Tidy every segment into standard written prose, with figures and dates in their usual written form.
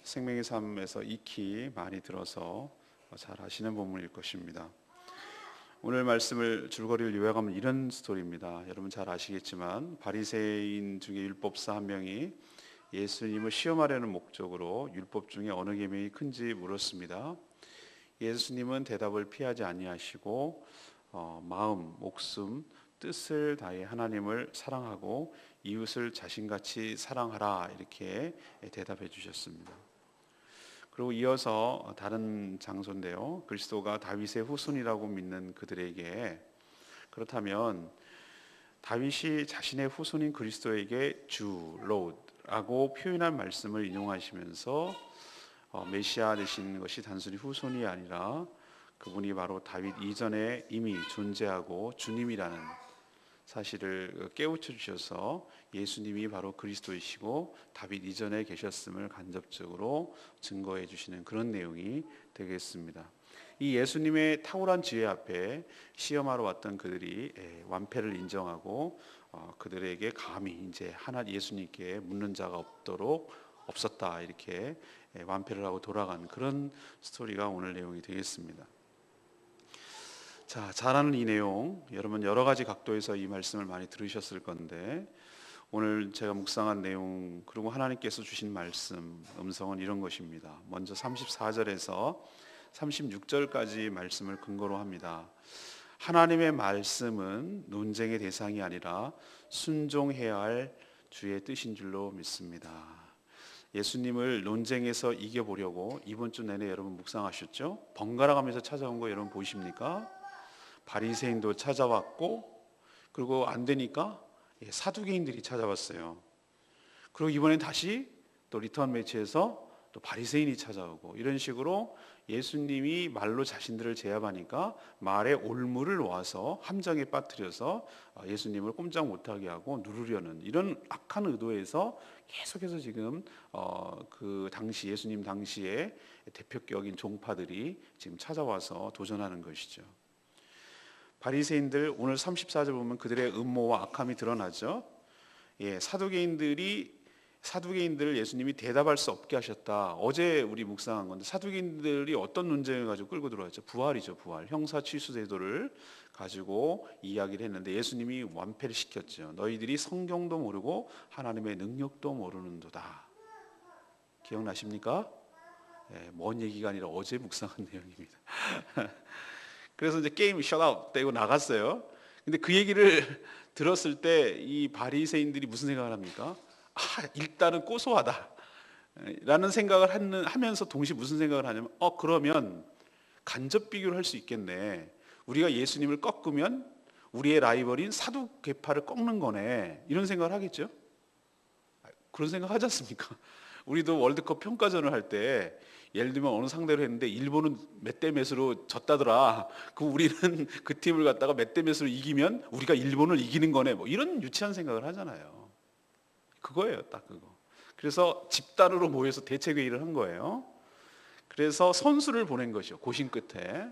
생명의 삶에서 익히 많이 들어서 잘 아시는 본문일 것입니다. 오늘 말씀을 줄거리를 요약하면 이런 스토리입니다. 여러분 잘 아시겠지만 바리새인 중에 율법사 한 명이 예수님을 시험하려는 목적으로 율법 중에 어느 계명이 큰지 물었습니다. 예수님은 대답을 피하지 아니하시고 마음, 목숨, 뜻을 다해 하나님을 사랑하고 이웃을 자신같이 사랑하라 이렇게 대답해 주셨습니다. 그리고 이어서 다른 장소인데요. 그리스도가 다윗의 후손이라고 믿는 그들에게 그렇다면 다윗이 자신의 후손인 그리스도에게 주, 롯라고 표현한 말씀을 인용하시면서 메시아 되신 것이 단순히 후손이 아니라 그분이 바로 다윗 이전에 이미 존재하고 주님이라는 사실을 깨우쳐 주셔서 예수님이 바로 그리스도이시고 다윗 이전에 계셨음을 간접적으로 증거해 주시는 그런 내용이 되겠습니다. 이 예수님의 탁월한 지혜 앞에 시험하러 왔던 그들이 완패를 인정하고 그들에게 감히 이제 예수님께 묻는 자가 없었다 이렇게 완패를 하고 돌아간 그런 스토리가 오늘 내용이 되겠습니다. 자, 잘 아는 이 내용, 여러분 여러 가지 각도에서 이 말씀을 많이 들으셨을 건데 오늘 제가 묵상한 내용 그리고 하나님께서 주신 말씀, 음성은 이런 것입니다. 먼저 34절에서 36절까지 말씀을 근거로 합니다. 하나님의 말씀은 논쟁의 대상이 아니라 순종해야 할 주의 뜻인 줄로 믿습니다. 예수님을 논쟁에서 이겨보려고 이번 주 내내 여러분 묵상하셨죠? 번갈아 가면서 찾아온 거 여러분 보이십니까? 바리새인도 찾아왔고 그리고 안 되니까 사두개인들이 찾아왔어요. 그리고 이번엔 다시 또 리턴 매치에서 또 바리새인이 찾아오고 이런 식으로 예수님이 말로 자신들을 제압하니까 말에 올무를 놓아서 함정에 빠뜨려서 예수님을 꼼짝 못하게 하고 누르려는 이런 악한 의도에서 계속해서 지금 그 당시 예수님 당시에 대표격인 종파들이 지금 찾아와서 도전하는 것이죠. 바리새인들 오늘 34절 보면 그들의 음모와 악함이 드러나죠. 사두개인들을 예수님이 대답할 수 없게 하셨다. 어제 우리 묵상한 건데 사두개인들이 어떤 논쟁을 가지고 끌고 들어왔죠? 부활이죠, 부활. 형사 취수 제도를 가지고 이야기를 했는데 예수님이 완패를 시켰죠. 너희들이 성경도 모르고 하나님의 능력도 모르는도다. 기억나십니까? 먼 얘기가 아니라 어제 묵상한 내용입니다. 그래서 이제 게임 셧아웃 되고 나갔어요. 근데 그 얘기를 들었을 때 이 바리새인들이 무슨 생각을 합니까? 일단은 고소하다 라는 생각을 하면서 동시에 무슨 생각을 하냐면 그러면 간접 비교를 할 수 있겠네. 우리가 예수님을 꺾으면 우리의 라이벌인 사두개파를 꺾는 거네. 이런 생각을 하겠죠. 그런 생각 하지 않습니까? 우리도 월드컵 평가전을 할 때 예를 들면 어느 상대로 했는데 일본은 몇 대 몇으로 졌다더라. 그럼 우리는 그 팀을 갖다가 몇 대 몇으로 이기면 우리가 일본을 이기는 거네. 뭐 이런 유치한 생각을 하잖아요. 그거예요, 딱 그거. 그래서 집단으로 모여서 대책회의를 한 거예요. 그래서 선수를 보낸 것이요. 고심 끝에.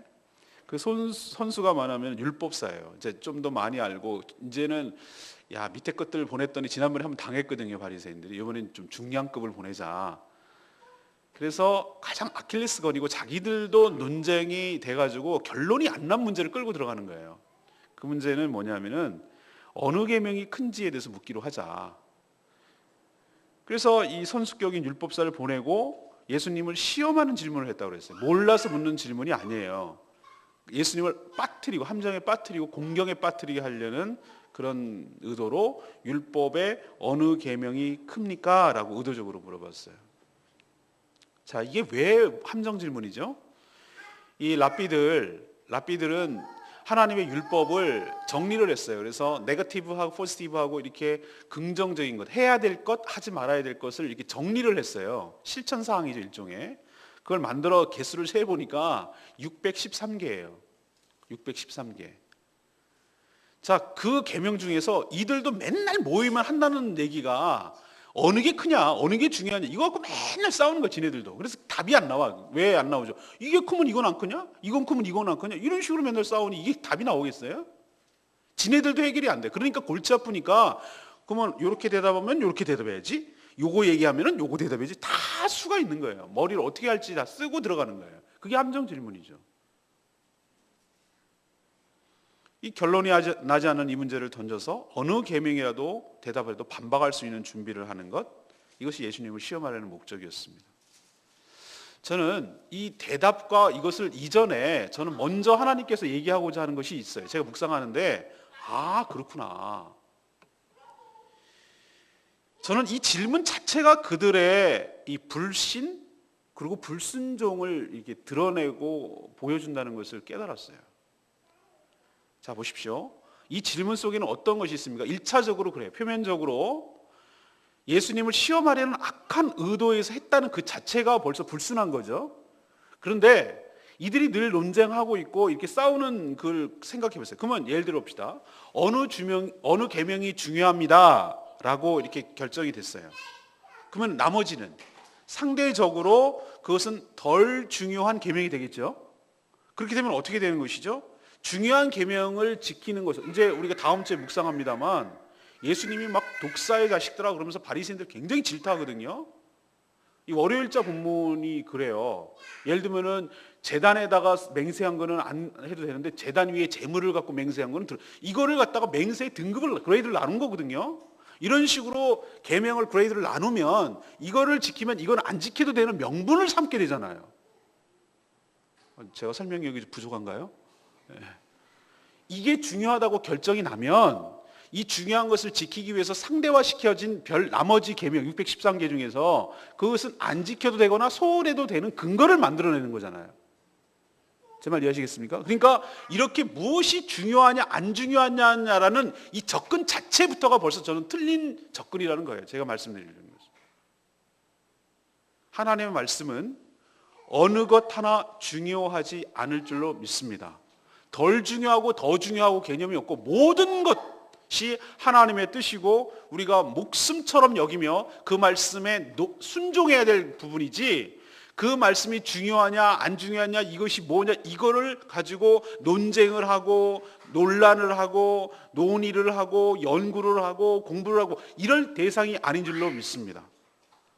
그 선수가 뭐냐면 율법사예요. 이제 좀 더 많이 알고 이제는 밑에 것들을 보냈더니 지난번에 한번 당했거든요, 바리새인들이. 이번엔 좀 중량급을 보내자. 그래서 가장 아킬레스건이고 자기들도 논쟁이 돼가지고 결론이 안 난 문제를 끌고 들어가는 거예요. 그 문제는 뭐냐면은 어느 계명이 큰지에 대해서 묻기로 하자. 그래서 이 선수격인 율법사를 보내고 예수님을 시험하는 질문을 했다고 그랬어요. 몰라서 묻는 질문이 아니에요. 예수님을 빠뜨리고 함정에 빠뜨리고 공경에 빠뜨리게 하려는 그런 의도로 율법의 어느 계명이 큽니까? 라고 의도적으로 물어봤어요. 자, 이게 왜 함정 질문이죠? 이 랍비들은 하나님의 율법을 정리를 했어요. 그래서 네거티브하고 포지티브하고 이렇게 긍정적인 것, 해야 될 것, 하지 말아야 될 것을 이렇게 정리를 했어요. 실천 사항이죠, 일종의. 그걸 만들어 개수를 세 보니까 613개예요. 613개. 자, 그 계명 중에서 이들도 맨날 모이면 한다는 얘기가 어느 게 크냐, 어느 게 중요하냐 이거 갖고 맨날 싸우는 거야, 지네들도. 그래서 답이 안 나와. 왜 안 나오죠? 이게 크면 이건 안 크냐? 이건 크면 이건 안 크냐? 이런 식으로 맨날 싸우니 이게 답이 나오겠어요? 지네들도 해결이 안 돼. 그러니까 골치 아프니까 그러면 이렇게 대답하면 이렇게 대답해야지, 요거 얘기하면은 요거 대답이지 다 수가 있는 거예요. 머리를 어떻게 할지 다 쓰고 들어가는 거예요. 그게 함정 질문이죠. 이 결론이 나지 않는 이 문제를 던져서 어느 계명이라도 대답해도 반박할 수 있는 준비를 하는 것, 이것이 예수님을 시험하려는 목적이었습니다. 저는 이 대답과 이것을 이전에 저는 먼저 하나님께서 얘기하고자 하는 것이 있어요. 제가 묵상하는데 그렇구나. 저는 이 질문 자체가 그들의 이 불신 그리고 불순종을 이렇게 드러내고 보여준다는 것을 깨달았어요. 자, 보십시오. 이 질문 속에는 어떤 것이 있습니까? 1차적으로 그래요. 표면적으로 예수님을 시험하려는 악한 의도에서 했다는 그 자체가 벌써 불순한 거죠. 그런데 이들이 늘 논쟁하고 있고 이렇게 싸우는 걸 생각해 보세요. 그러면 예를 들어 봅시다. 어느 계명이 중요합니다라고 이렇게 결정이 됐어요. 그러면 나머지는 상대적으로 그것은 덜 중요한 계명이 되겠죠. 그렇게 되면 어떻게 되는 것이죠? 중요한 계명을 지키는 것은, 이제 우리가 다음 주에 묵상합니다만 예수님이 막 독사의 자식들아 그러면서 바리새인들 굉장히 질타하거든요. 이 월요일자 본문이 그래요. 예를 들면은 제단에다가 맹세한 거는 안 해도 되는데 제단 위에 재물을 갖고 맹세한 거는 이거를 갖다가 맹세의 등급을 그레이드를 나눈 거거든요. 이런 식으로 계명을 그레이드를 나누면 이거를 지키면 이건 안 지켜도 되는 명분을 삼게 되잖아요. 제가 설명이 여기 부족한가요? 이게 중요하다고 결정이 나면 이 중요한 것을 지키기 위해서 상대화시켜진 나머지 계명 613개 중에서 그것은 안 지켜도 되거나 소홀해도 되는 근거를 만들어내는 거잖아요. 제 말 이해하시겠습니까? 그러니까 이렇게 무엇이 중요하냐 안 중요하냐라는 이 접근 자체부터가 벌써 저는 틀린 접근이라는 거예요. 제가 말씀드리는 것은. 하나님의 말씀은 어느 것 하나 중요하지 않을 줄로 믿습니다. 덜 중요하고 더 중요하고 개념이 없고 모든 것이 하나님의 뜻이고 우리가 목숨처럼 여기며 그 말씀에 순종해야 될 부분이지, 그 말씀이 중요하냐 안 중요하냐 이것이 뭐냐 이거를 가지고 논쟁을 하고 논란을 하고 논의를 하고 연구를 하고 공부를 하고 이럴 대상이 아닌 줄로 믿습니다.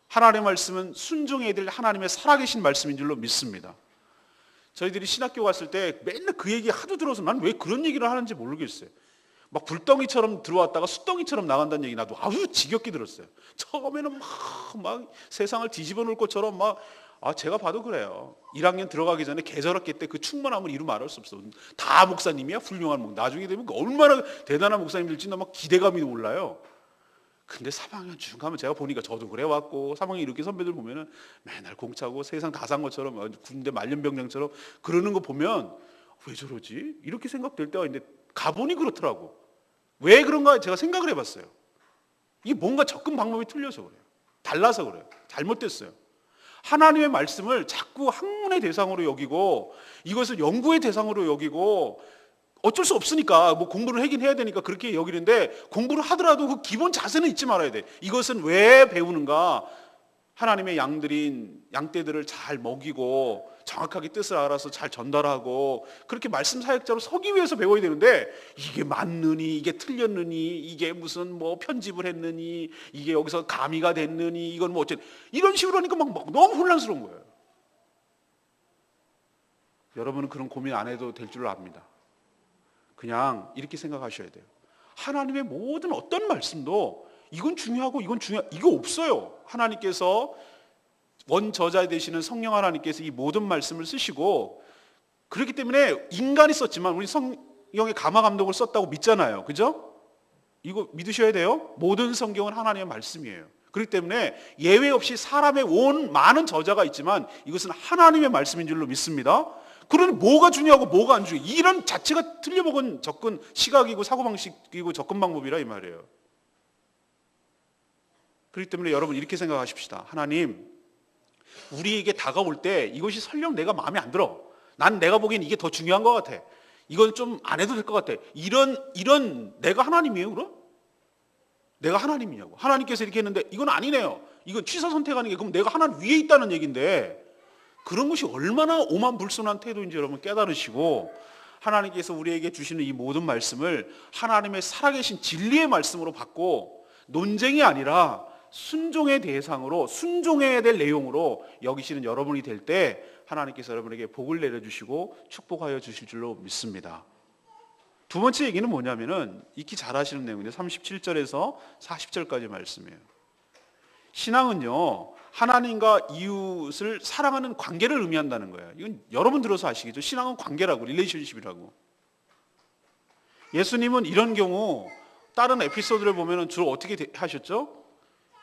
하나님의 말씀은 순종해야 될 하나님의 살아계신 말씀인 줄로 믿습니다. 저희들이 신학교 갔을 때 맨날 그 얘기 하도 들어서 난 왜 그런 얘기를 하는지 모르겠어요. 막 불덩이처럼 들어왔다가 숫덩이처럼 나간다는 얘기 나도 아주 지겹게 들었어요. 처음에는 막 세상을 뒤집어 놓을 것처럼 제가 봐도 그래요. 1학년 들어가기 전에 계절학기 때 그 충만함을 이루 말할 수 없어. 다 목사님이야, 훌륭한 목사. 나중에 되면 얼마나 대단한 목사님들지 막 기대감이 올라요. 근데 3학년 쭉 가면 제가 보니까 저도 그래 왔고 3학년 이렇게 선배들 보면은 맨날 공차고 세상 다 산 것처럼 군대 말년병장처럼 그러는 거 보면 왜 저러지? 이렇게 생각될 때가 있는데 가보니 그렇더라고. 왜 그런가 제가 생각을 해봤어요. 이게 뭔가 접근 방법이 틀려서 그래요. 달라서 그래요. 잘못됐어요. 하나님의 말씀을 자꾸 학문의 대상으로 여기고 이것을 연구의 대상으로 여기고 어쩔 수 없으니까 공부를 하긴 해야 되니까 그렇게 여기는데 공부를 하더라도 그 기본 자세는 잊지 말아야 돼. 이것은 왜 배우는가? 하나님의 양떼들을 잘 먹이고 정확하게 뜻을 알아서 잘 전달하고 그렇게 말씀 사역자로 서기 위해서 배워야 되는데 이게 맞느니 이게 틀렸느니 이게 무슨 편집을 했느니 이게 여기서 가미가 됐느니 이건 어쨌든 이런 식으로 하니까 막 너무 혼란스러운 거예요. 여러분은 그런 고민 안 해도 될 줄 압니다. 그냥 이렇게 생각하셔야 돼요. 하나님의 모든 어떤 말씀도 이건 중요하고 이거 없어요. 하나님께서 원저자 되시는 성령 하나님께서 이 모든 말씀을 쓰시고 그렇기 때문에 인간이 썼지만 우리 성령의 감화 감독을 썼다고 믿잖아요. 그죠? 이거 믿으셔야 돼요. 모든 성경은 하나님의 말씀이에요. 그렇기 때문에 예외 없이 사람의 온 많은 저자가 있지만 이것은 하나님의 말씀인 줄로 믿습니다. 그러니 뭐가 중요하고 뭐가 안 중요해. 이런 자체가 틀려먹은 접근 시각이고 사고방식이고 접근 방법이라 이 말이에요. 그렇기 때문에 여러분 이렇게 생각하십시다. 하나님, 우리에게 다가올 때 이것이 설령 내가 마음에 안 들어. 난 내가 보기엔 이게 더 중요한 것 같아. 이건 좀 안 해도 될 것 같아. 이런 내가 하나님이에요 그럼? 내가 하나님이냐고. 하나님께서 이렇게 했는데 이건 아니네요. 이건 취사 선택하는 게 그럼 내가 하나님 위에 있다는 얘기인데 그런 것이 얼마나 오만불순한 태도인지 여러분 깨달으시고 하나님께서 우리에게 주시는 이 모든 말씀을 하나님의 살아계신 진리의 말씀으로 받고 논쟁이 아니라 순종의 대상으로 순종해야 될 내용으로 여기시는 여러분이 될 때 하나님께서 여러분에게 복을 내려주시고 축복하여 주실 줄로 믿습니다. 두 번째 얘기는 뭐냐면은 익히 잘 아시는 내용인데 37절에서 40절까지 말씀이에요. 신앙은요, 하나님과 이웃을 사랑하는 관계를 의미한다는 거예요. 이건 여러분 들어서 아시겠죠? 신앙은 관계라고, 릴레이션십이라고. 예수님은 이런 경우 다른 에피소드를 보면 주로 어떻게 하셨죠?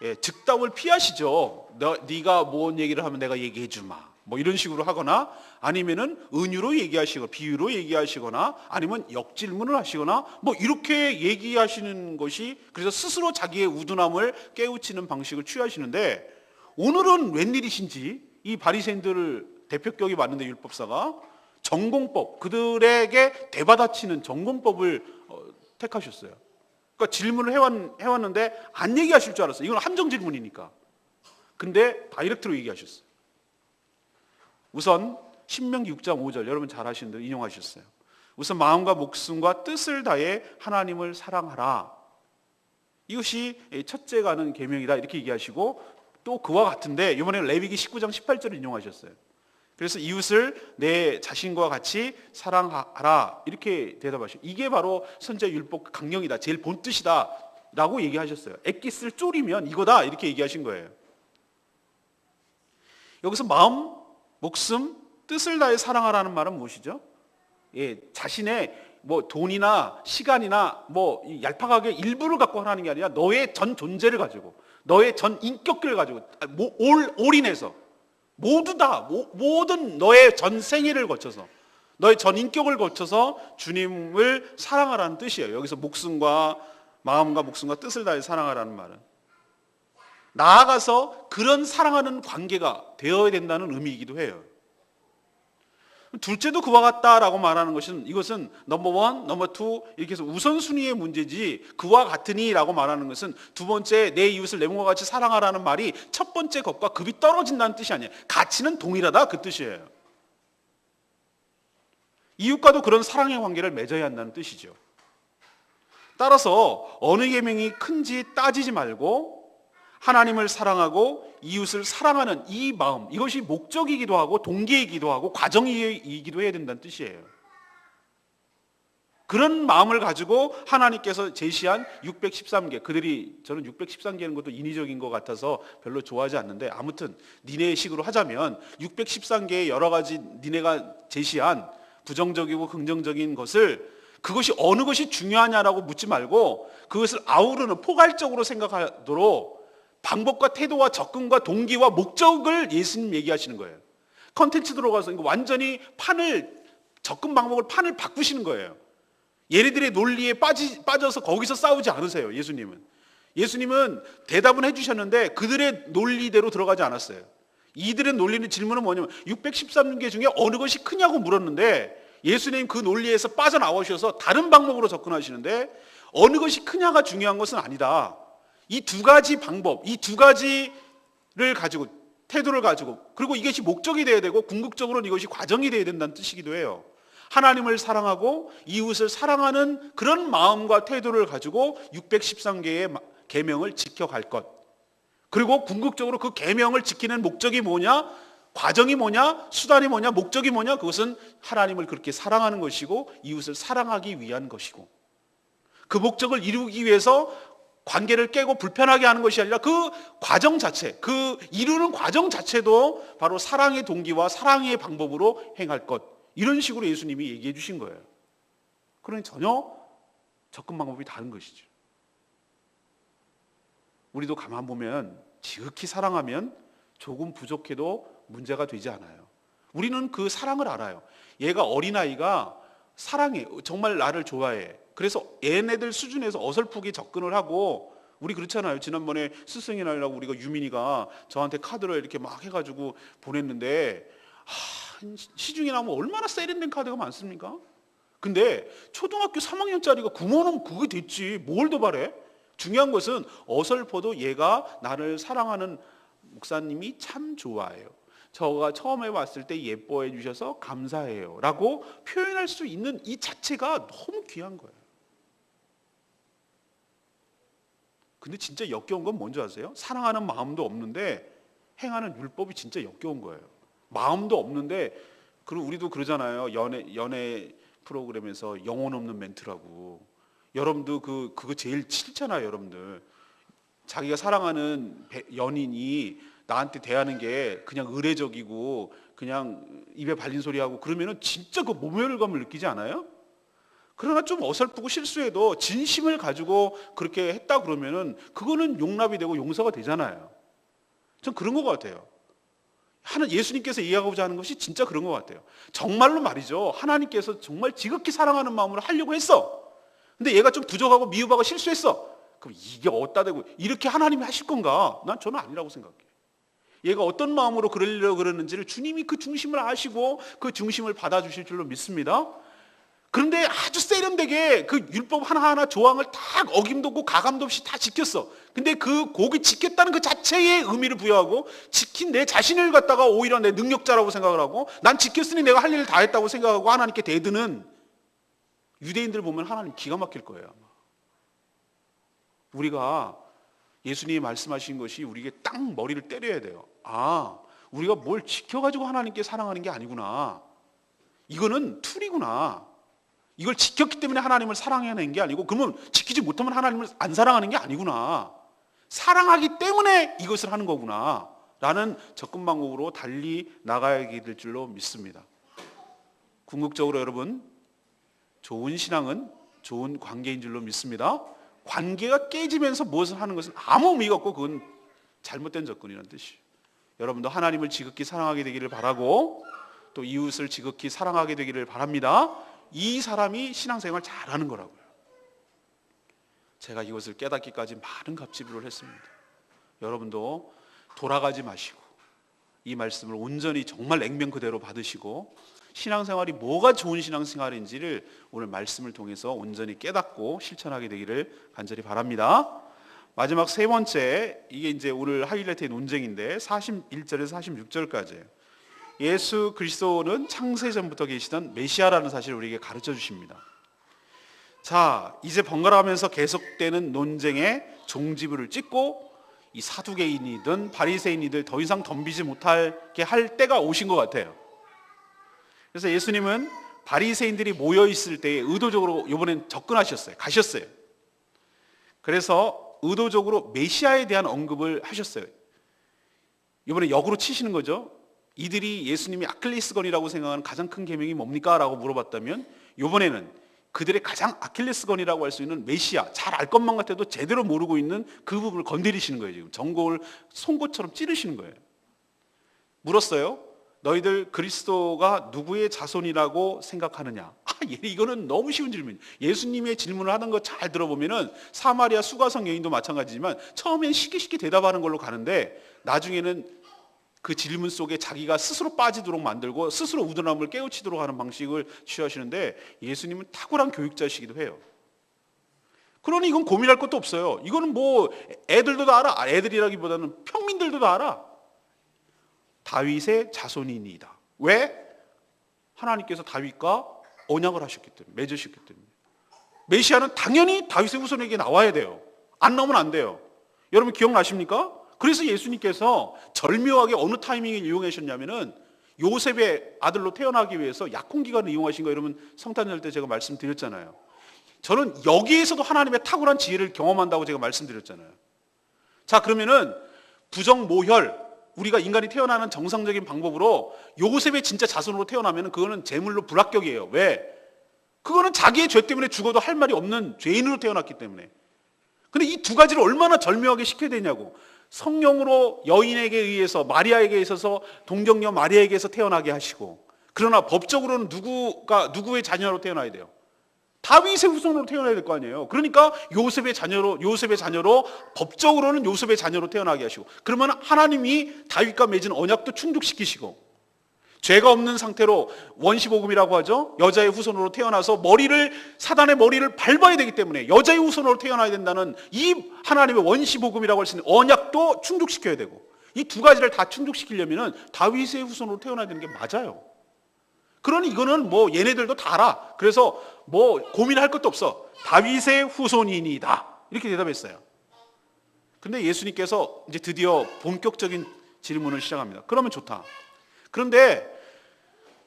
예, 즉답을 피하시죠. 네가 뭔 얘기를 하면 내가 얘기해 주마. 뭐 이런 식으로 하거나 아니면은 은유로 얘기하시거나 비유로 얘기하시거나 아니면 역질문을 하시거나 뭐 이렇게 얘기하시는 것이, 그래서 스스로 자기의 우둔함을 깨우치는 방식을 취하시는데, 오늘은 웬일이신지 이 바리새인들을 대표격이 맞는데 율법사가 전공법, 그들에게 대받아치는 전공법을 택하셨어요. 그러니까 질문을 해왔는데 안 얘기하실 줄 알았어요. 이건 함정 질문이니까. 근데 다이렉트로 얘기하셨어요. 우선 신명기 6장 5절 여러분 잘 아시는 대로 인용하셨어요. 우선 마음과 목숨과 뜻을 다해 하나님을 사랑하라. 이것이 첫째 가는 계명이다 이렇게 얘기하시고, 또 그와 같은데 이번에 레위기 19장 18절을 인용하셨어요. 그래서 이웃을 내 자신과 같이 사랑하라 이렇게 대답하시고, 이게 바로 선지자 율법 강령이다, 제일 본뜻이다 라고 얘기하셨어요. 엑기스를 쪼리면 이거다 이렇게 얘기하신 거예요. 여기서 마음, 목숨, 뜻을 다해 사랑하라는 말은 무엇이죠? 예, 자신의 뭐 돈이나 시간이나 뭐 얄팍하게 일부를 갖고 하라는 게 아니라 너의 전 존재를 가지고, 너의 전 인격을 가지고 올인해서 모두 다, 모든 너의 전 생애를 거쳐서, 너의 전 인격을 거쳐서 주님을 사랑하라는 뜻이에요. 여기서 목숨과 마음과 목숨과 뜻을 다해 사랑하라는 말은 나아가서 그런 사랑하는 관계가 되어야 된다는 의미이기도 해요. 둘째도 그와 같다라고 말하는 것은, 이것은 넘버 원, 넘버 투 이렇게 해서 우선순위의 문제지, 그와 같으니라고 말하는 것은 두 번째 내 이웃을 내 몸과 같이 사랑하라는 말이 첫 번째 것과 급이 떨어진다는 뜻이 아니에요. 가치는 동일하다 그 뜻이에요. 이웃과도 그런 사랑의 관계를 맺어야 한다는 뜻이죠. 따라서 어느 계명이 큰지 따지지 말고 하나님을 사랑하고 이웃을 사랑하는 이 마음, 이것이 목적이기도 하고 동기이기도 하고 과정이기도 해야 된다는 뜻이에요. 그런 마음을 가지고 하나님께서 제시한 613개, 그들이, 저는 613개는 것도 인위적인 것 같아서 별로 좋아하지 않는데, 아무튼 니네 식으로 하자면 613개의 여러 가지 니네가 제시한 부정적이고 긍정적인 것을, 그것이 어느 것이 중요하냐라고 묻지 말고 그것을 아우르는, 포괄적으로 생각하도록 방법과 태도와 접근과 동기와 목적을 예수님 얘기하시는 거예요. 컨텐츠 들어가서 완전히 접근 방법을 판을 바꾸시는 거예요. 얘네들의 논리에 빠져서 거기서 싸우지 않으세요. 예수님은 대답은 해주셨는데 그들의 논리대로 들어가지 않았어요. 이들의 논리는, 질문은 뭐냐면 613개 중에 어느 것이 크냐고 물었는데, 예수님 그 논리에서 빠져나오셔서 다른 방법으로 접근하시는데, 어느 것이 크냐가 중요한 것은 아니다. 이 두 가지 방법, 이 두 가지를 가지고, 태도를 가지고, 그리고 이것이 목적이 되어야 되고 궁극적으로는 이것이 과정이 되어야 된다는 뜻이기도 해요. 하나님을 사랑하고 이웃을 사랑하는 그런 마음과 태도를 가지고 613개의 계명을 지켜갈 것, 그리고 궁극적으로 그 계명을 지키는 목적이 뭐냐, 과정이 뭐냐, 수단이 뭐냐, 목적이 뭐냐, 그것은 하나님을 그렇게 사랑하는 것이고 이웃을 사랑하기 위한 것이고, 그 목적을 이루기 위해서 관계를 깨고 불편하게 하는 것이 아니라 그 과정 자체, 그 이루는 과정 자체도 바로 사랑의 동기와 사랑의 방법으로 행할 것, 이런 식으로 예수님이 얘기해 주신 거예요. 그러니 전혀 접근 방법이 다른 것이죠. 우리도 가만 보면 지극히 사랑하면 조금 부족해도 문제가 되지 않아요. 우리는 그 사랑을 알아요. 얘가, 어린아이가 사랑해, 정말 나를 좋아해. 그래서 얘네들 수준에서 어설프게 접근을 하고, 우리 그렇잖아요. 지난번에 스승의 날이라고 우리가 유민이가 저한테 카드를 이렇게 막 해가지고 보냈는데, 시중에 나오면 얼마나 세련된 카드가 많습니까? 근데 초등학교 3학년짜리가 9만 원 그게 됐지 뭘 더 바래? 중요한 것은 어설퍼도 얘가 나를 사랑하는 목사님이 참 좋아해요, 저가 처음에 왔을 때 예뻐해 주셔서 감사해요 라고 표현할 수 있는 이 자체가 너무 귀한 거예요. 근데 진짜 역겨운 건 뭔지 아세요? 사랑하는 마음도 없는데 행하는 율법이 진짜 역겨운 거예요. 마음도 없는데, 그리고 우리도 그러잖아요. 연애 프로그램에서 영혼 없는 멘트라고. 여러분도 그거 제일 싫잖아요, 여러분들. 자기가 사랑하는 연인이 나한테 대하는 게 그냥 의례적이고 그냥 입에 발린 소리하고 그러면은 진짜 그 모멸감을 느끼지 않아요? 그러나 좀 어설프고 실수해도 진심을 가지고 그렇게 했다 그러면은 그거는 용납이 되고 용서가 되잖아요. 전 그런 것 같아요. 예수님께서 이해하고자 하는 것이 진짜 그런 것 같아요. 정말로 말이죠. 하나님께서 정말 지극히 사랑하는 마음으로 하려고 했어. 근데 얘가 좀 부족하고 미흡하고 실수했어. 그럼 이게 어디다 대고 이렇게 하나님이 하실 건가? 저는 아니라고 생각해요. 얘가 어떤 마음으로 그러려고 그러는지를 주님이 그 중심을 아시고 그 중심을 받아주실 줄로 믿습니다. 그런데 아주 세련되게 그 율법 하나하나 조항을 다 어김도 없고 가감도 없이 다 지켰어. 근데 그 곡이 지켰다는 그 자체의 의미를 부여하고 지킨 내 자신을 갖다가 오히려 내 능력자라고 생각을 하고 난 지켰으니 내가 할 일을 다 했다고 생각하고 하나님께 대드는 유대인들 보면 하나님 기가 막힐 거예요. 아마. 우리가 예수님이 말씀하신 것이 우리에게 딱 머리를 때려야 돼요. 아, 우리가 뭘 지켜가지고 하나님께 사랑하는 게 아니구나. 이거는 툴이구나. 이걸 지켰기 때문에 하나님을 사랑해낸 게 아니고, 그러면 지키지 못하면 하나님을 안 사랑하는 게 아니구나. 사랑하기 때문에 이것을 하는 거구나 라는 접근 방법으로 달리 나가야 될 줄로 믿습니다. 궁극적으로 여러분, 좋은 신앙은 좋은 관계인 줄로 믿습니다. 관계가 깨지면서 무엇을 하는 것은 아무 의미가 없고 그건 잘못된 접근이라는 뜻이에요. 여러분도 하나님을 지극히 사랑하게 되기를 바라고 또 이웃을 지극히 사랑하게 되기를 바랍니다. 이 사람이 신앙생활 잘하는 거라고요. 제가 이것을 깨닫기까지 많은 갑질을 했습니다. 여러분도 돌아가지 마시고 이 말씀을 온전히 정말 액면 그대로 받으시고 신앙생활이 뭐가 좋은 신앙생활인지를 오늘 말씀을 통해서 온전히 깨닫고 실천하게 되기를 간절히 바랍니다. 마지막 세 번째, 이게 이제 오늘 하이라이트의 논쟁인데 41절에서 46절까지예요. 예수 그리스도는 창세전부터 계시던 메시아라는 사실을 우리에게 가르쳐 주십니다. 자, 이제 번갈아가면서 계속되는 논쟁의 종지부를 찍고 이 사두개인이든 바리새인이든 더 이상 덤비지 못하게 할 때가 오신 것 같아요. 그래서 예수님은 바리새인들이 모여 있을 때 의도적으로 이번엔 접근하셨어요. 가셨어요. 그래서 의도적으로 메시아에 대한 언급을 하셨어요. 이번에 역으로 치시는 거죠. 이들이 예수님이 아킬레스건이라고 생각하는 가장 큰 계명이 뭡니까? 라고 물어봤다면 이번에는 그들의 가장 아킬레스건이라고 할 수 있는 메시아, 잘 알 것만 같아도 제대로 모르고 있는 그 부분을 건드리시는 거예요. 지금 전곡을 송곳처럼 찌르시는 거예요. 물었어요. 너희들 그리스도가 누구의 자손이라고 생각하느냐? 이거는 너무 쉬운 질문이에요. 예수님의 질문을 하는 거 잘 들어보면은 사마리아 수가성 여인도 마찬가지지만 처음엔 쉽게 대답하는 걸로 가는데 나중에는 그 질문 속에 자기가 스스로 빠지도록 만들고 스스로 우둔함을 깨우치도록 하는 방식을 취하시는데 예수님은 탁월한 교육자시기도 해요. 그러니 이건 고민할 것도 없어요. 이거는 뭐 애들도 다 알아. 애들이라기보다는 평민들도 다 알아. 다윗의 자손이니이다. 왜? 하나님께서 다윗과 언약을 하셨기 때문에, 맺으셨기 때문에. 메시아는 당연히 다윗의 후손에게 나와야 돼요. 안 나오면 안 돼요. 여러분 기억나십니까? 그래서 예수님께서 절묘하게 어느 타이밍을 이용하셨냐면은 요셉의 아들로 태어나기 위해서 약혼기간을 이용하신 거 여러분 성탄절 때 제가 말씀드렸잖아요. 저는 여기에서도 하나님의 탁월한 지혜를 경험한다고 제가 말씀드렸잖아요. 자, 그러면은 부정모혈, 우리가 인간이 태어나는 정상적인 방법으로 요셉의 진짜 자손으로 태어나면 그거는 제물로 불합격이에요. 왜? 그거는 자기의 죄 때문에 죽어도 할 말이 없는 죄인으로 태어났기 때문에. 근데 이 두 가지를 얼마나 절묘하게 시켜야 되냐고. 성령으로 여인에게 의해서 마리아에게 있어서 동정녀 마리아에게서 태어나게 하시고, 그러나 법적으로는 누구의 자녀로 태어나야 돼요? 다윗의 후손으로 태어나야 될 거 아니에요. 그러니까 요셉의 자녀로 법적으로는 요셉의 자녀로 태어나게 하시고, 그러면 하나님이 다윗과 맺은 언약도 충족시키시고, 죄가 없는 상태로 원시복음이라고 하죠. 여자의 후손으로 태어나서 사단의 머리를 밟아야 되기 때문에 여자의 후손으로 태어나야 된다는 이 하나님의 원시복음이라고 할 수 있는 언약도 충족시켜야 되고, 이 두 가지를 다 충족시키려면 다윗의 후손으로 태어나야 되는 게 맞아요. 그러니 이거는 뭐 얘네들도 다 알아. 그래서 뭐 고민할 것도 없어. 다윗의 후손이니이다. 이렇게 대답했어요. 근데 예수님께서 이제 드디어 본격적인 질문을 시작합니다. 그러면 좋다. 그런데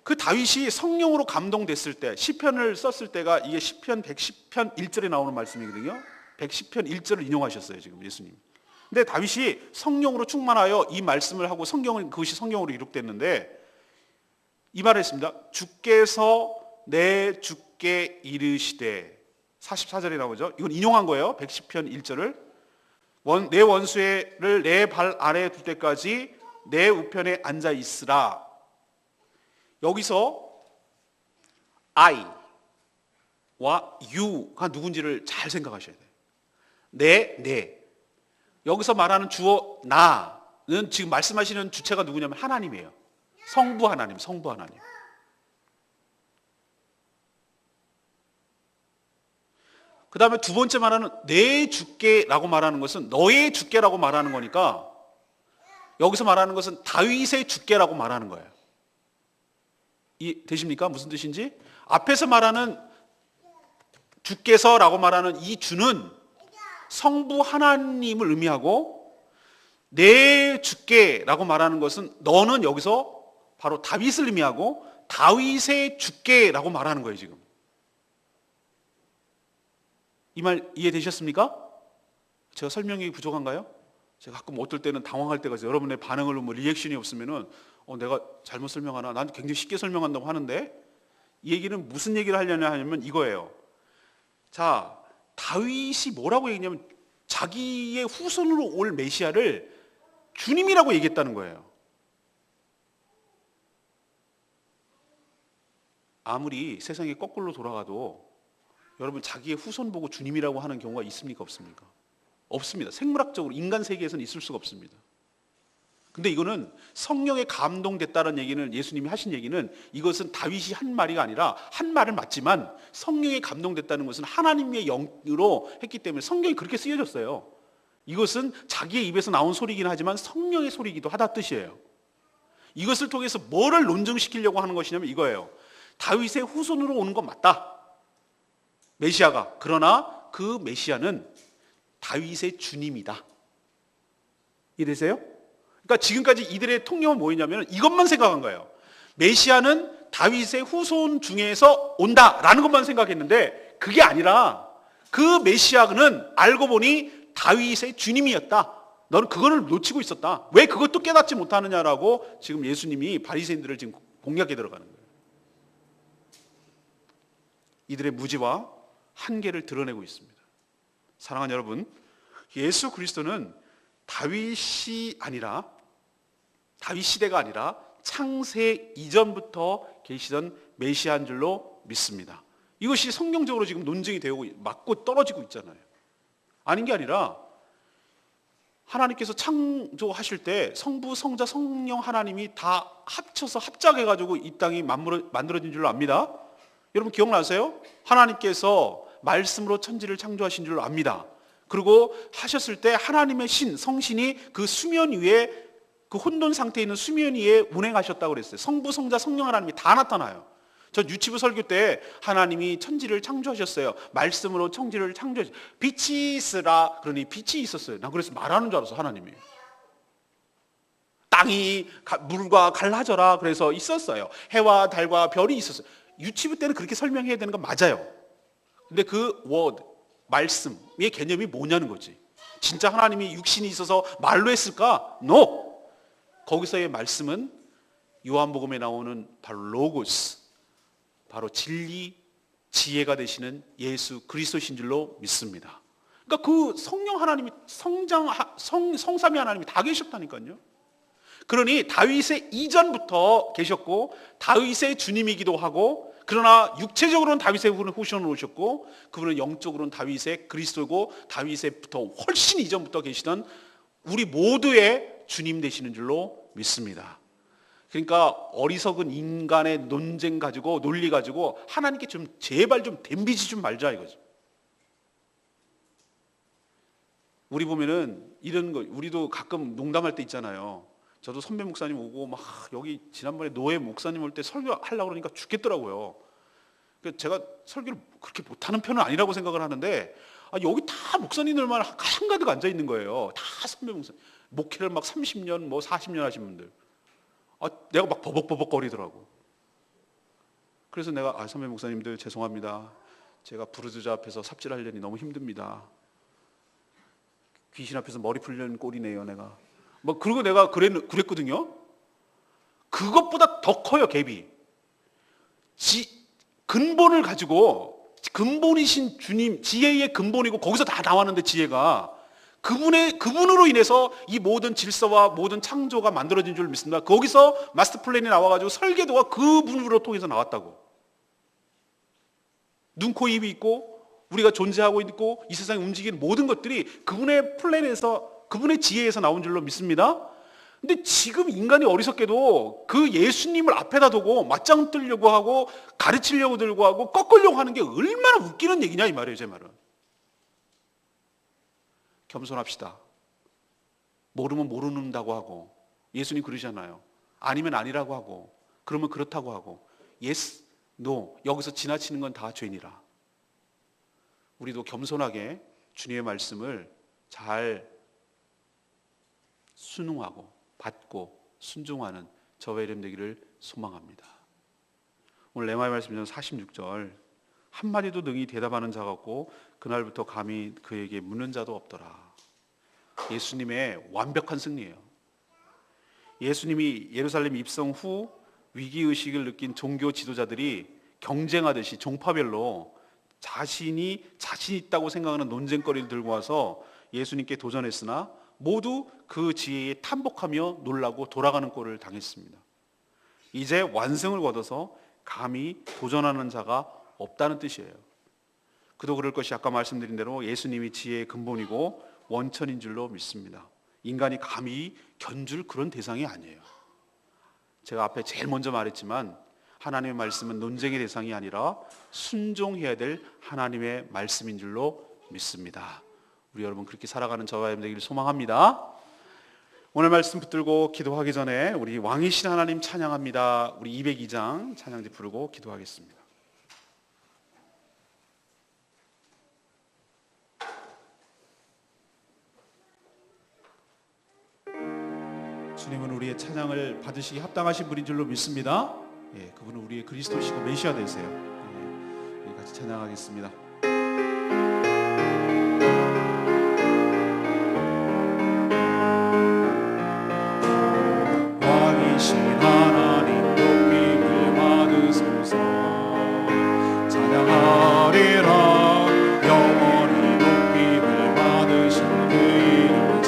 그 다윗이 성령으로 감동됐을 때, 시편을 썼을 때가 이게 시편 110편 1절에 나오는 말씀이거든요. 110편 1절을 인용하셨어요, 지금 예수님. 근데 다윗이 성령으로 충만하여 이 말씀을 하고 그것이 성경으로 기록됐는데 이 말을 했습니다. 주께서 내 주께 이르시되, 44절에 나오죠. 이건 인용한 거예요. 110편 1절을. 내 원수를 내 발 아래에 둘 때까지 내 우편에 앉아 있으라. 여기서 I와 You가 누군지를 잘 생각하셔야 돼요. 내. 여기서 말하는 주어 나는 지금 말씀하시는 주체가 누구냐면 하나님이에요. 성부 하나님. 그 다음에 두 번째 말하는 내 주께라고 말하는 것은 너의 주께라고 말하는 거니까 여기서 말하는 것은 다윗의 주께라고 말하는 거예요. 되십니까? 무슨 뜻인지? 앞에서 말하는 주께서라고 말하는 이 주는 성부 하나님을 의미하고 내 주께라고 말하는 것은 너는 여기서 바로 다윗을 의미하고 다윗의 주께라고 말하는 거예요, 지금. 이 말 이해되셨습니까? 제가 설명이 부족한가요? 제가 가끔 어떨 때는 당황할 때가 있어요. 여러분의 반응을 리액션이 없으면은 내가 잘못 설명하나? 난 굉장히 쉽게 설명한다고 하는데 이 얘기는 무슨 얘기를 하려냐 하면 이거예요. 자, 다윗이 뭐라고 얘기했냐면 자기의 후손으로 올 메시아를 주님이라고 얘기했다는 거예요. 아무리 세상이 거꾸로 돌아가도 여러분 자기의 후손 보고 주님이라고 하는 경우가 있습니까? 없습니까? 없습니다. 생물학적으로 인간 세계에서는 있을 수가 없습니다. 근데 이거는 성령에 감동됐다는 얘기는, 예수님이 하신 얘기는 이것은 다윗이 한 말이 아니라 한 말은 맞지만 성령에 감동됐다는 것은 하나님의 영으로 했기 때문에 성경이 그렇게 쓰여졌어요. 이것은 자기의 입에서 나온 소리긴 하지만 성령의 소리이기도 하다 뜻이에요. 이것을 통해서 뭐를 논증시키려고 하는 것이냐면 이거예요. 다윗의 후손으로 오는 건 맞다, 메시아가. 그러나 그 메시아는 다윗의 주님이다. 이해되세요? 그러니까 지금까지 이들의 통념은 뭐였냐면 이것만 생각한 거예요. 메시아는 다윗의 후손 중에서 온다라는 것만 생각했는데 그게 아니라 그 메시아는 알고 보니 다윗의 주님이었다. 너는 그거를 놓치고 있었다. 왜 그것도 깨닫지 못하느냐라고 지금 예수님이 바리새인들을 지금 공략해 들어가는 거예요. 이들의 무지와 한계를 드러내고 있습니다. 사랑하는 여러분, 예수 그리스도는 다윗이 아니라, 다윗 시대가 아니라 창세 이전부터 계시던 메시아인 줄로 믿습니다. 이것이 성경적으로 지금 논증이 되고 맞고 떨어지고 있잖아요. 아닌 게 아니라 하나님께서 창조하실 때 성부, 성자, 성령 하나님이 다 합쳐서 합작해가지고 이 땅이 만들어진 줄로 압니다. 여러분 기억나세요? 하나님께서 말씀으로 천지를 창조하신 줄로 압니다. 그리고 하셨을 때 하나님의 성신이 그 수면 위에, 그 혼돈 상태에 있는 수면 위에 운행하셨다고 그랬어요. 성부, 성자, 성령 하나님이 다 나타나요. 저 유치부 설교 때 하나님이 천지를 창조하셨어요. 말씀으로 천지를 창조하셨어요. 빛이 있으라 그러니 빛이 있었어요. 난 그래서 말하는 줄 알았어, 하나님이. 땅이 물과 갈라져라 그래서 있었어요. 해와 달과 별이 있었어요. 유치부 때는 그렇게 설명해야 되는 건 맞아요. 근데 그 word, 말씀의 개념이 뭐냐는 거지. 진짜 하나님이 육신이 있어서 말로 했을까? No! 거기서의 말씀은 요한복음에 나오는 바로 로고스, 바로 진리, 지혜가 되시는 예수 그리스도신 줄로 믿습니다. 그러니까 그 성령 하나님이, 성삼위 하나님이 다 계셨다니까요. 그러니 다윗의 이전부터 계셨고 다윗의 주님이기도 하고, 그러나 육체적으로는 다윗의 후손으로 오셨고 그분은 영적으로는 다윗의 그리스도고 다윗의부터 훨씬 이전부터 계시던 우리 모두의 주님 되시는 줄로 믿습니다. 그러니까 어리석은 인간의 논쟁 가지고, 논리 가지고 하나님께 좀 제발 좀 덤비지 좀 말자 이거죠. 우리 보면은 이런 거, 우리도 가끔 농담할 때 있잖아요. 저도 선배 목사님 오고 막 여기 지난번에 노예 목사님 올 때 설교하려고 그러니까 죽겠더라고요. 제가 설교를 그렇게 못하는 편은 아니라고 생각을 하는데 여기 다 목사님들만 한가득 앉아 있는 거예요. 다 선배 목사님. 목회를 막 30년, 40년 하신 분들. 내가 막 버벅버벅거리더라고. 그래서 내가 선배 목사님들 죄송합니다. 제가 부르주자 앞에서 삽질하려니 너무 힘듭니다. 귀신 앞에서 머리 풀려는 꼴이네요, 내가. 그리고 내가 그랬거든요. 그것보다 더 커요, 갭이. 근본을 가지고, 근본이신 주님, 지혜의 근본이고, 거기서 다 나왔는데, 지혜가. 그분으로 인해서 이 모든 질서와 모든 창조가 만들어진 줄 믿습니다. 거기서 마스터 플랜이 나와가지고 설계도가 그분으로 통해서 나왔다고. 눈, 코, 입이 있고 우리가 존재하고 있고 이 세상에 움직이는 모든 것들이 그분의 플랜에서, 그분의 지혜에서 나온 줄로 믿습니다. 근데 지금 인간이 어리석게도 그 예수님을 앞에다 두고 맞짱 뜨려고 하고 가르치려고 들고 하고 꺾으려고 하는 게 얼마나 웃기는 얘기냐 이 말이에요. 제 말은. 겸손합시다. 모르면 모른다고 하고, 예수님 그러잖아요. 아니면 아니라고 하고, 그러면 그렇다고 하고, yes, no, 여기서 지나치는 건 다 죄니라. 우리도 겸손하게 주님의 말씀을 잘 순응하고 받고 순종하는 저와 여러분 되기를 소망합니다. 오늘 레마의 말씀은 46절, 한마디도 능히 대답하는 자가 없고 그날부터 감히 그에게 묻는 자도 없더라. 예수님의 완벽한 승리예요. 예수님이 예루살렘 입성 후 위기의식을 느낀 종교 지도자들이 경쟁하듯이 종파별로 자신 있다고 생각하는 논쟁거리를 들고 와서 예수님께 도전했으나 모두 그 지혜에 탐복하며 놀라고 돌아가는 꼴을 당했습니다. 이제 완승을 거둬서 감히 도전하는 자가 없다는 뜻이에요. 그도 그럴 것이 아까 말씀드린 대로 예수님이 지혜의 근본이고 원천인 줄로 믿습니다. 인간이 감히 견줄 그런 대상이 아니에요. 제가 앞에 제일 먼저 말했지만 하나님의 말씀은 논쟁의 대상이 아니라 순종해야 될 하나님의 말씀인 줄로 믿습니다. 우리 여러분 그렇게 살아가는 저와 여러분 되기를 소망합니다. 오늘 말씀 붙들고 기도하기 전에 우리 왕이신 하나님 찬양합니다. 우리 202장 찬양지 부르고 기도하겠습니다. 주님은 우리의 찬양을 받으시기 합당하신 분인 줄로 믿습니다. 그분은 우리의 그리스도시고 메시아 되세요. 우리 같이 찬양하겠습니다. 왕이신 하나님 높임을 받으소서. 찬양하리라. 영원히 높임을 받으신 그 이름을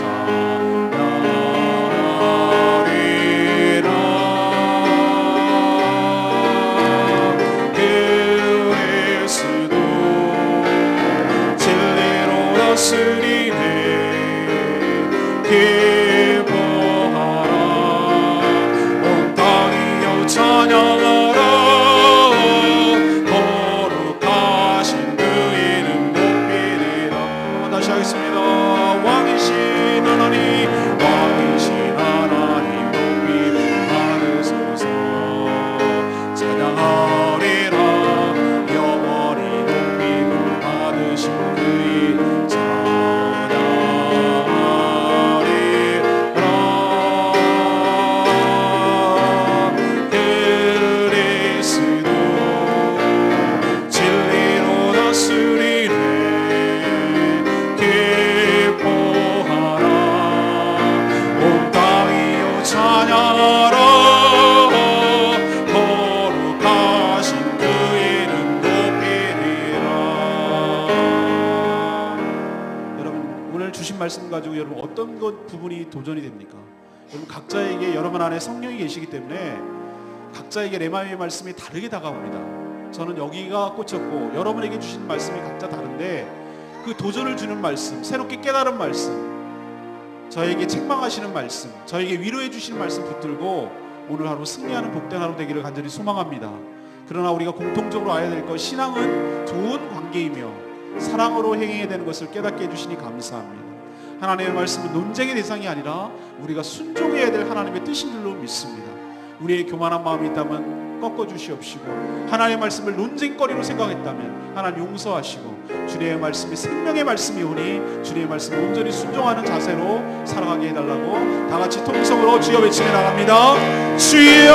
말씀 가지고 여러분 어떤 것 부분이 도전이 됩니까? 여러분 각자에게 여러분 안에 성령이 계시기 때문에 각자에게 레마의 말씀이 다르게 다가옵니다. 저는 여기가 꽂혔고 여러분에게 주신 말씀이 각자 다른데 그 도전을 주는 말씀, 새롭게 깨달은 말씀, 저에게 책망하시는 말씀, 저에게 위로해 주시는 말씀 붙들고 오늘 하루 승리하는 복된 하루 되기를 간절히 소망합니다. 그러나 우리가 공통적으로 알아야 될 것, 신앙은 좋은 관계이며 사랑으로 행해야 되는 것을 깨닫게 해주시니 감사합니다. 하나님의 말씀은 논쟁의 대상이 아니라 우리가 순종해야 될 하나님의 뜻인 줄로 믿습니다. 우리의 교만한 마음이 있다면 꺾어 주시옵시고, 하나님의 말씀을 논쟁거리로 생각했다면 하나님 용서하시고, 주님의 말씀이 생명의 말씀이오니 주님의 말씀을 온전히 순종하는 자세로 살아가게 해달라고 다 같이 통성으로 주여 외치며 나갑니다. 주여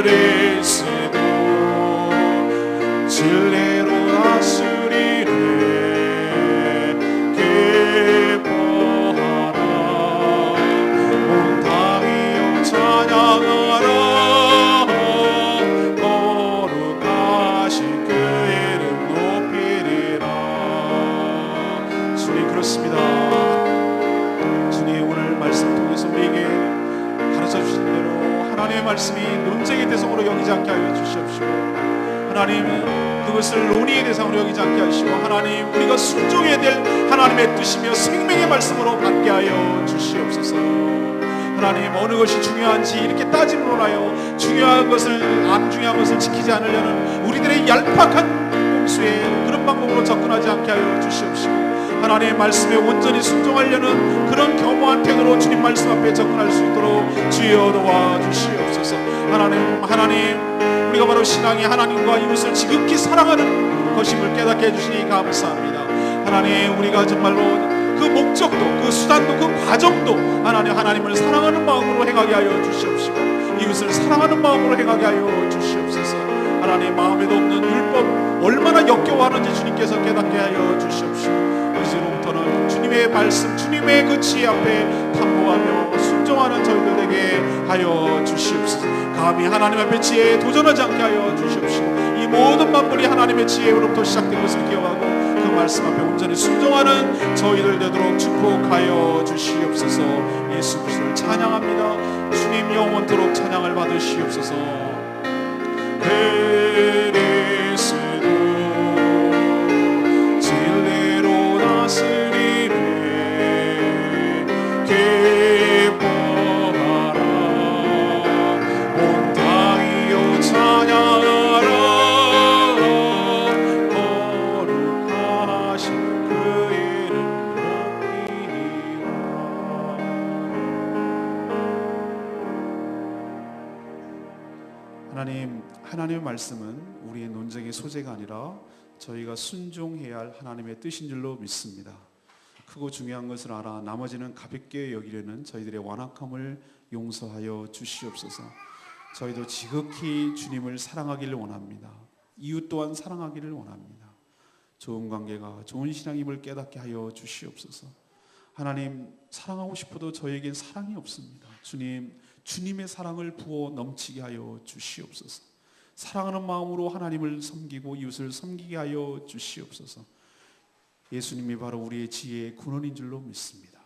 그리스도 진리로 다스리네 기뻐하라 온 땅이여 찬양하라 거룩하신 그 이름 높이리라. 주님 그렇습니다. 주님 오늘 말씀 통해서 우리에게 가르쳐 주신 대로 하나님의 말씀이 논쟁의 대상으로 여기지 않게 하여 주시옵시고, 하나님 그것을 논의의 대상으로 여기지 않게 하시고, 하나님 우리가 순종해야 될 하나님의 뜻이며 생명의 말씀으로 받게 하여 주시옵소서. 하나님 어느 것이 중요한지 이렇게 따짐으로 하여 중요한 것을 안 중요한 것을 지키지 않으려는 우리들의 얄팍한 꼼수에 그런 방법으로 접근하지 않게 하여 주시옵시고, 하나님의 말씀에 온전히 순종하려는 그런 겸허한 태도로 주님 말씀 앞에 접근할 수 있도록 주여 도와주시옵소서. 하나님 우리가 바로 신앙이 하나님과 이웃을 지극히 사랑하는 것임을 깨닫게 해주시니 감사합니다. 하나님 우리가 정말로 그 목적도 그 수단도 그 과정도 하나님을 사랑하는 마음으로 행하게 하여 주시옵시고, 이웃을 사랑하는 마음으로 행하게 하여 주시옵소서. 하나님 마음에도 없는 율법 얼마나 역겨워하는지 주님께서 깨닫게 하여 주시옵시고, 이제로부터는 주님의 말씀 주님의 그 지혜 앞에 탐구하며 순종하는 저희들 되게 하여 주시옵소서. 감히 하나님 앞에 지혜에 도전하지 않게 하여 주시옵시고, 이 모든 만물이 하나님의 지혜로부터 시작된 것을 기억하고 그 말씀 앞에 온전히 순종하는 저희들 되도록 축복하여 주시옵소서. 예수 그리스도를 찬양합니다. 주님 영원토록 찬양을 받으시옵소서. 그리스도 진리로 다스리네 기뻐하라 온 땅이여 찬양하라 거룩하신 그 이름 높이리라. 하나님의 말씀은 우리의 논쟁의 소재가 아니라 저희가 순종해야 할 하나님의 뜻인 줄로 믿습니다. 크고 중요한 것을 알아 나머지는 가볍게 여기려는 저희들의 완악함을 용서하여 주시옵소서. 저희도 지극히 주님을 사랑하기를 원합니다. 이웃 또한 사랑하기를 원합니다. 좋은 관계가 좋은 신앙임을 깨닫게 하여 주시옵소서. 하나님 사랑하고 싶어도 저에겐 사랑이 없습니다. 주님의 사랑을 부어 넘치게 하여 주시옵소서. 사랑하는 마음으로 하나님을 섬기고 이웃을 섬기게 하여 주시옵소서. 예수님이 바로 우리의 지혜의 근원인 줄로 믿습니다.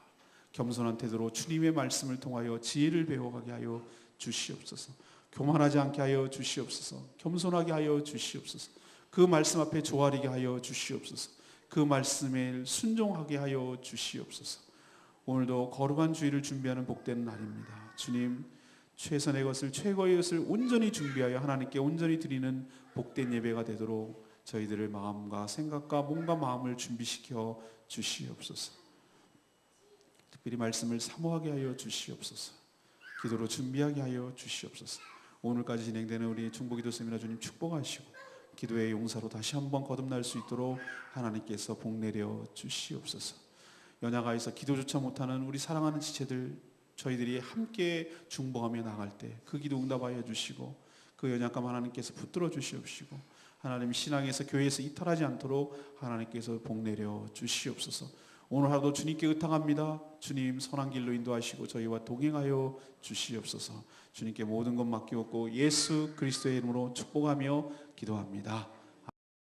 겸손한 태도로 주님의 말씀을 통하여 지혜를 배워가게 하여 주시옵소서. 교만하지 않게 하여 주시옵소서. 겸손하게 하여 주시옵소서. 그 말씀 앞에 조아리게 하여 주시옵소서. 그 말씀에 순종하게 하여 주시옵소서. 오늘도 거룩한 주일을 준비하는 복된 날입니다. 주님 최선의 것을 최고의 것을 온전히 준비하여 하나님께 온전히 드리는 복된 예배가 되도록 저희들의 마음과 생각과 몸과 마음을 준비시켜 주시옵소서. 특별히 말씀을 사모하게 하여 주시옵소서. 기도로 준비하게 하여 주시옵소서. 오늘까지 진행되는 우리 중보기도 세미나 주님 축복하시고 기도의 용사로 다시 한번 거듭날 수 있도록 하나님께서 복내려 주시옵소서. 연약하여서 기도조차 못하는 우리 사랑하는 지체들 저희들이 함께 중보하며 나갈 때 그 기도 응답하여 주시고 그 연약감 하나님께서 붙들어 주시옵시고 하나님 신앙에서 교회에서 이탈하지 않도록 하나님께서 복내려 주시옵소서. 오늘 하루도 주님께 의탁합니다. 주님 선한 길로 인도하시고 저희와 동행하여 주시옵소서. 주님께 모든 것 맡기옵고 예수 그리스도의 이름으로 축복하며 기도합니다.